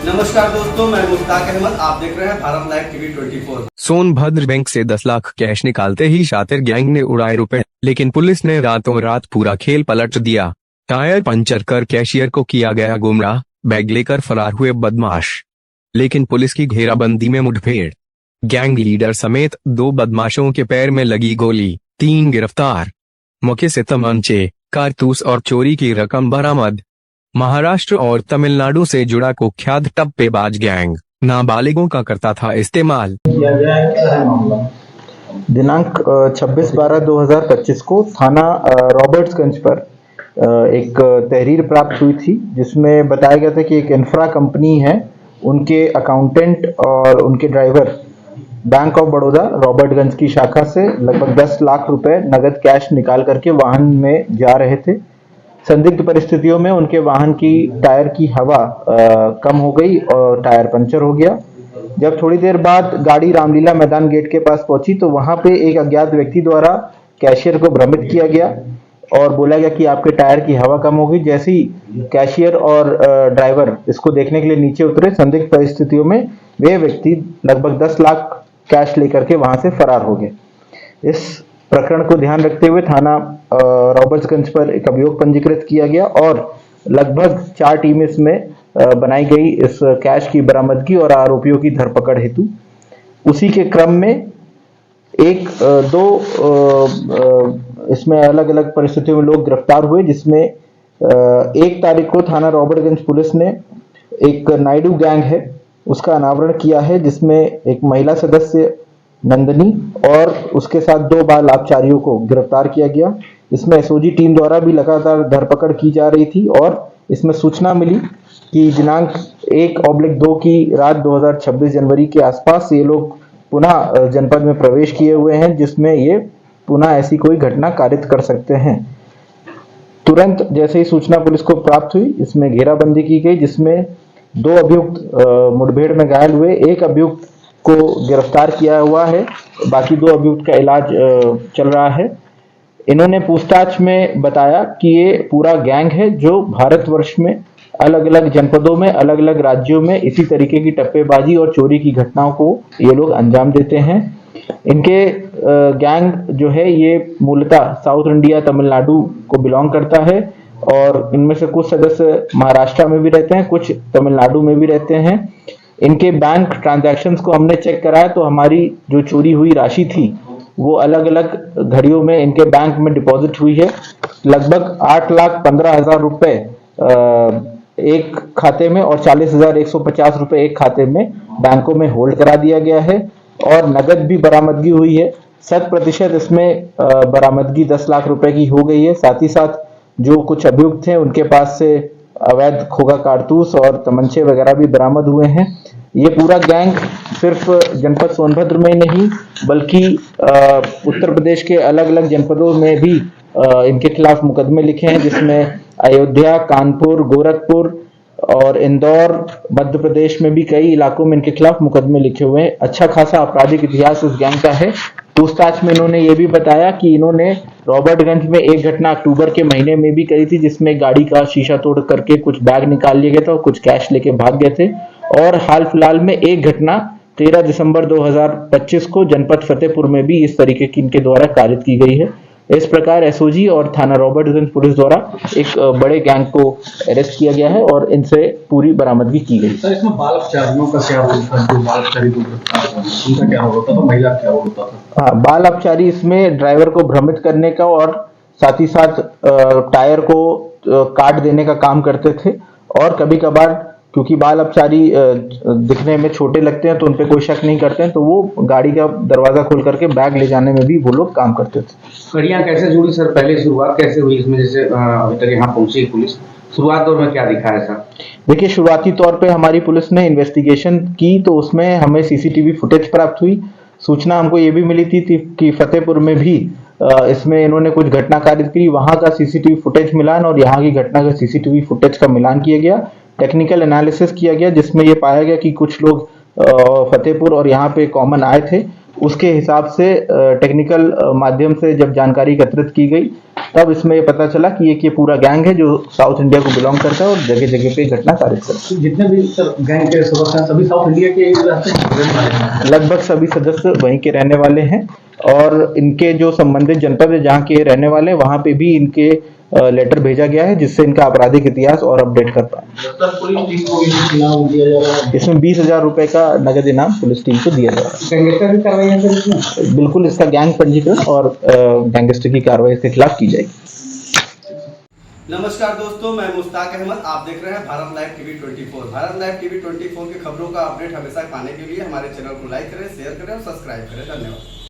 नमस्कार दोस्तों, मैं मुश्ताक अहमद। आप देख रहे हैं Bharat live TV 24। Sonbhadra bank से 10 लाख कैश निकालते ही शातिर गैंग ने उड़ाए रुपए, लेकिन पुलिस ने रातों रात पूरा खेल पलट दिया। टायर पंचर कर कैशियर को किया गया गुमराह, बैग लेकर फरार हुए बदमाश। लेकिन पुलिस की घेराबंदी में मुठभेड़, गैंग लीडर समेत 2 बदमाशों के पैर में लगी गोली, 3 गिरफ्तार। मौके से तमंचे, कारतूस और चोरी की रकम बरामद। महाराष्ट्र और तमिलनाडु से जुड़ा कुख्यात टप्पेबाज गैंग नाबालिगों का करता था इस्तेमाल। किया गया है, क्या है मामला? दिनांक 26/12/2025 को थाना रॉबर्ट्सगंज पर एक तहरीर प्राप्त हुई थी, जिसमें बताया गया था कि एक इंफ्रा कंपनी है, उनके अकाउंटेंट और उनके driver bank of Baroda Robertsganj की शाखा से लगभग 10 लाख रुपए नगद कैश निकाल करके वाहन में जा रहे थे। संदिग्ध परिस्थितियों में उनके वाहन की टायर की हवा कम हो गई और टायर पंचर हो गया। जब थोड़ी देर बाद गाड़ी रामलीला मैदान गेट के पास पहुंची तो वहां पे एक अज्ञात व्यक्ति द्वारा कैशियर को भ्रमित किया गया और बोला गया कि आपके टायर की हवा कम हो गई। जैसे ही कैशियर और ड्राइवर इसको देखने के लिए नीचे उतरे, संदिग्ध परिस्थितियों में वे व्यक्ति लगभग 10 लाख कैश लेकर के वहां से फरार हो गए। इस प्रकरण को ध्यान रखते हुए थाना रॉबर्ट्सगंज पर एक अभियोग पंजीकृत किया गया और लगभग 4 टीमें इसमें बनाई गई इस कैश की बरामदगी और आरोपियों की धरपकड़ हेतु। उसी के क्रम में इसमें अलग अलग परिस्थितियों में लोग गिरफ्तार हुए, जिसमें 1 तारीख को थाना रॉबर्ट्सगंज पुलिस ने एक नायडू गैंग है उसका अनावरण किया है, जिसमें एक महिला सदस्य नंदनी और उसके साथ 2 बाल अपचारियों को गिरफ्तार किया गया। इसमें एसओजी टीम द्वारा भी लगातार धरपकड़ की जा रही थी और इसमें सूचना मिली कि दिनांक 1/2 की रात 2026 जनवरी के आसपास ये लोग पुनः जनपद में प्रवेश किए हुए हैं, जिसमें ये पुनः ऐसी कोई घटना कारित कर सकते हैं। तुरंत जैसे ही सूचना पुलिस को प्राप्त हुई, इसमें घेराबंदी की गई, जिसमें 2 अभियुक्त मुठभेड़ में घायल हुए, 1 अभियुक्त को गिरफ्तार किया हुआ है, बाकी 2 अभियुक्त का इलाज चल रहा है। इन्होंने पूछताछ में बताया कि ये पूरा गैंग है जो भारतवर्ष में अलग अलग जनपदों में अलग अलग राज्यों में इसी तरीके की टप्पेबाजी और चोरी की घटनाओं को ये लोग अंजाम देते हैं। इनके गैंग जो है ये मूलतः साउथ इंडिया तमिलनाडु को बिलोंग करता है और इनमें से कुछ सदस्य महाराष्ट्र में भी रहते हैं, कुछ तमिलनाडु में भी रहते हैं। इनके बैंक ट्रांजैक्शंस को हमने चेक कराया तो हमारी जो चोरी हुई राशि थी वो अलग अलग घड़ियों में इनके बैंक में डिपॉजिट हुई है। लगभग 8,15,000 रुपए एक खाते में और 40,150 रुपए एक खाते में बैंकों में होल्ड करा दिया गया है और नगद भी बरामदगी हुई है। 100% इसमें बरामदगी 10 लाख रुपए की हो गई है। साथ ही साथ जो कुछ अभियुक्त हैं उनके पास से अवैध खोगा कारतूस और तमंचे वगैरह भी बरामद हुए हैं। ये पूरा गैंग सिर्फ जनपद सोनभद्र में नहीं बल्कि उत्तर प्रदेश के अलग अलग जनपदों में भी इनके खिलाफ मुकदमे लिखे हैं, जिसमें अयोध्या, कानपुर, गोरखपुर और इंदौर, मध्य प्रदेश में भी कई इलाकों में इनके खिलाफ मुकदमे लिखे हुए हैं। अच्छा खासा आपराधिक इतिहास इस गैंग का है। पूछताछ में इन्होंने ये भी बताया कि इन्होंने रॉबर्ट्सगंज में एक घटना अक्टूबर के महीने में भी करी थी, जिसमें गाड़ी का शीशा तोड़ करके कुछ बैग निकाल लिए गए थे और कुछ कैश लेके भाग गए थे। और हाल फिलहाल में एक घटना 13 दिसंबर 2025 को जनपद फतेहपुर में भी इस तरीके की इनके द्वारा कारित की गई है। इस प्रकार एसओजी और थाना रॉबर्ट्सगंज पुलिस द्वारा एक बड़े गैंग को अरेस्ट किया गया है और इनसे पूरी बरामदगी की गई। सर, इसमें बाल अपचारियों का क्या होता है? जो बाल अपचारी उनका क्या होता था? महिला क्या होता था? हाँ, बाल अपचारी इसमें ड्राइवर को भ्रमित करने का और साथ ही साथ टायर को काट देने का काम करते थे और कभी कभार क्योंकि बाल अपचारी दिखने में छोटे लगते हैं तो उनपे कोई शक नहीं करते हैं, तो वो गाड़ी का दरवाजा खोल करके बैग ले जाने में भी वो लोग काम करते थे। कड़ियाँ कैसे जुड़ी सर? पहले शुरुआत कैसे हुई इसमें? जैसे अभी तक यहाँ पहुंची पुलिस, शुरुआत दौर में क्या दिखा है सर? देखिए, शुरुआती तौर पे हमारी पुलिस ने इन्वेस्टिगेशन की तो उसमें हमें सीसीटीवी फुटेज प्राप्त हुई। सूचना हमको ये भी मिली थी कि फतेहपुर में भी इसमें इन्होंने कुछ घटना कारित की। वहां का सीसीटीवी फुटेज मिलान और यहाँ की घटना का सीसीटीवी फुटेज का मिलान किया गया, टेक्निकल एनालिसिस किया गया, जिसमें ये पाया गया कि कुछ लोग फतेहपुर और यहाँ पे कॉमन आए थे उसके हिसाब से टेक्निकल माध्यम से जब जानकारी एकत्रित की गई तब इसमें ये पता चला कि ये पूरा गैंग है जो साउथ इंडिया को बिलोंग करता है और जगह जगह पे घटना कारित करता है। जितने भी सर गैंग के सदस्य हैं सभी साउथ इंडिया के रहने वाले हैं। लगभग सभी सदस्य वहीं के रहने वाले हैं और इनके जो संबंधित जनपद है जहाँ के रहने वाले हैं वहाँ पे भी इनके लेटर भेजा गया है जिससे इनका आपराधिक इतिहास और अपडेट कर पाए। पुलिस टीम को भी इनाम दिया जा रहा है। इसमें 20,000 रुपए का नगद इनाम पुलिस टीम को दिया जा रहा गैंगस्टर की कार्रवाई है सर इसमें? है। बिल्कुल इसका गैंग पंजीकरण और गैंगस्टर की कार्रवाई इसके खिलाफ की जाएगी। नमस्कार दोस्तों, मैं मुश्ताक अहमद। आप देख रहे हैं Bharat live TV 24। Bharat live TV 24 की खबरों का अपडेट हमेशा पाने के लिए हमारे चैनल को लाइक करें, शेयर करें और सब्सक्राइब करें। धन्यवाद।